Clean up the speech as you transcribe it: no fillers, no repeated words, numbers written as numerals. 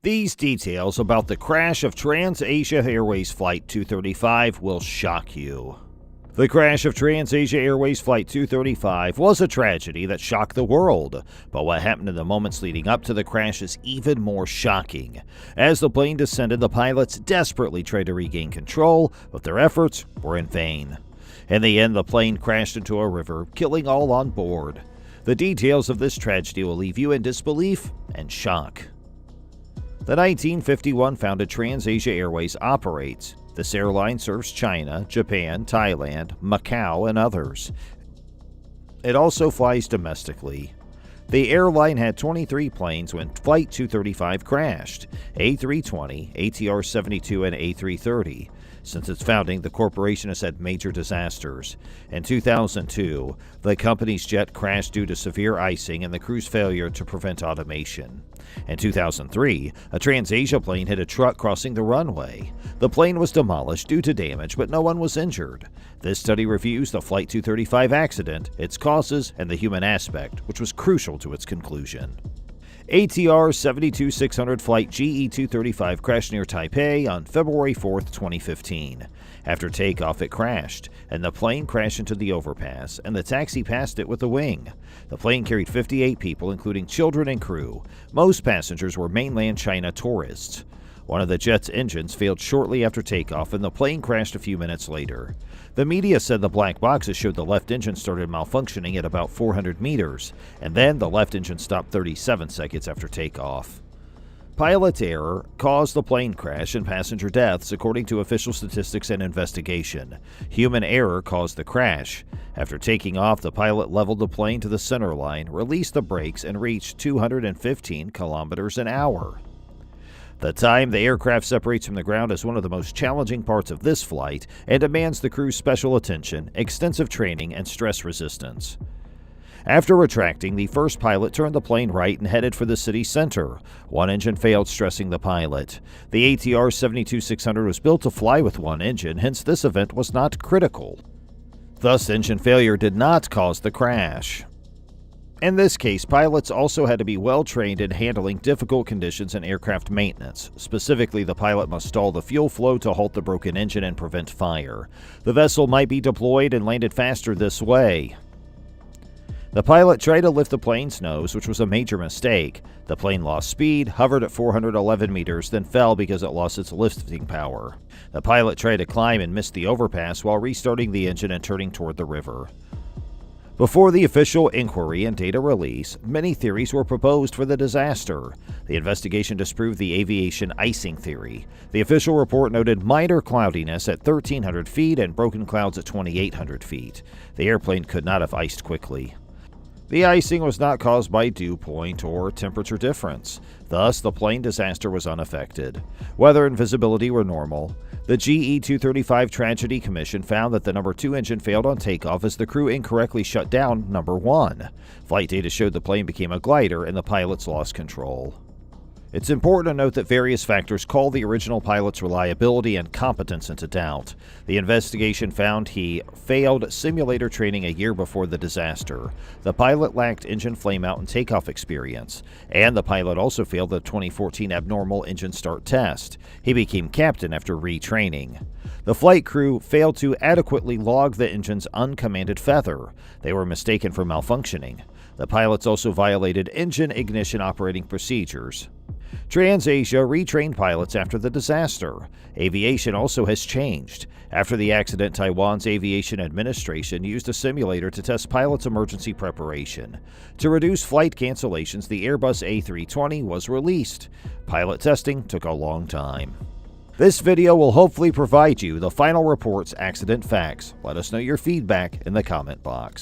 These details about the crash of TransAsia Airways Flight 235 will shock you. The crash of TransAsia Airways Flight 235 was a tragedy that shocked the world, but what happened in the moments leading up to the crash is even more shocking. As the plane descended, the pilots desperately tried to regain control, but their efforts were in vain. In the end, the plane crashed into a river, killing all on board. The details of this tragedy will leave you in disbelief and shock. The 1951 founded TransAsia Airways operates. This airline serves China, Japan, Thailand, Macau, and others. It also flies domestically. The airline had 23 planes when Flight 235 crashed: A320, ATR-72, and A330. Since its founding, the corporation has had major disasters. In 2002, the company's jet crashed due to severe icing and the crew's failure to prevent automation. In 2003, a TransAsia plane hit a truck crossing the runway. The plane was demolished due to damage, but no one was injured. This study reviews the Flight 235 accident, its causes, and the human aspect, which was crucial to its conclusion. ATR-72-600 Flight GE-235 crashed near Taipei on February 4, 2015. After takeoff, it crashed, and the plane crashed into the overpass, and the taxi passed it with a wing. The plane carried 58 people, including children and crew. Most passengers were mainland China tourists. One of the jet's engines failed shortly after takeoff, and the plane crashed a few minutes later. The media said the black boxes showed the left engine started malfunctioning at about 400 meters, and then the left engine stopped 37 seconds after takeoff. Pilot error caused the plane crash and passenger deaths, according to official statistics and investigation. Human error caused the crash. After taking off, the pilot leveled the plane to the center line, released the brakes, and reached 215 kilometers an hour. The time the aircraft separates from the ground is one of the most challenging parts of this flight and demands the crew's special attention, extensive training, and stress resistance. After retracting, the first pilot turned the plane right and headed for the city center. One engine failed, stressing the pilot. The ATR-72-600 was built to fly with one engine, hence this event was not critical. Thus, engine failure did not cause the crash. In this case, pilots also had to be well trained in handling difficult conditions and aircraft maintenance. Specifically, the pilot must stall the fuel flow to halt the broken engine and prevent fire. The vessel might be deployed and landed faster this way. The pilot tried to lift the plane's nose, which was a major mistake. The plane lost speed, hovered at 411 meters, then fell because it lost its lifting power. The pilot tried to climb and missed the overpass while restarting the engine and turning toward the river. Before the official inquiry and data release, many theories were proposed for the disaster. The investigation disproved the aviation icing theory. The official report noted minor cloudiness at 1,300 feet and broken clouds at 2,800 feet. The airplane could not have iced quickly. The icing was not caused by dew point or temperature difference. Thus, the plane disaster was unaffected. Weather and visibility were normal. The GE-235 Tragedy Commission found that the number 2 engine failed on takeoff as the crew incorrectly shut down number 1. Flight data showed the plane became a glider and the pilots lost control. It's important to note that various factors call the original pilot's reliability and competence into doubt. The investigation found he failed simulator training a year before the disaster. The pilot lacked engine flameout and takeoff experience, and the pilot also failed the 2014 abnormal engine start test. He became captain after retraining. The flight crew failed to adequately log the engine's uncommanded feather. They were mistaken for malfunctioning. The pilots also violated engine ignition operating procedures. TransAsia retrained pilots after the disaster. Aviation also has changed. After the accident, Taiwan's Aviation Administration used a simulator to test pilots' emergency preparation. To reduce flight cancellations, the Airbus A320 was released. Pilot testing took a long time. This video will hopefully provide you the final report's accident facts. Let us know your feedback in the comment box.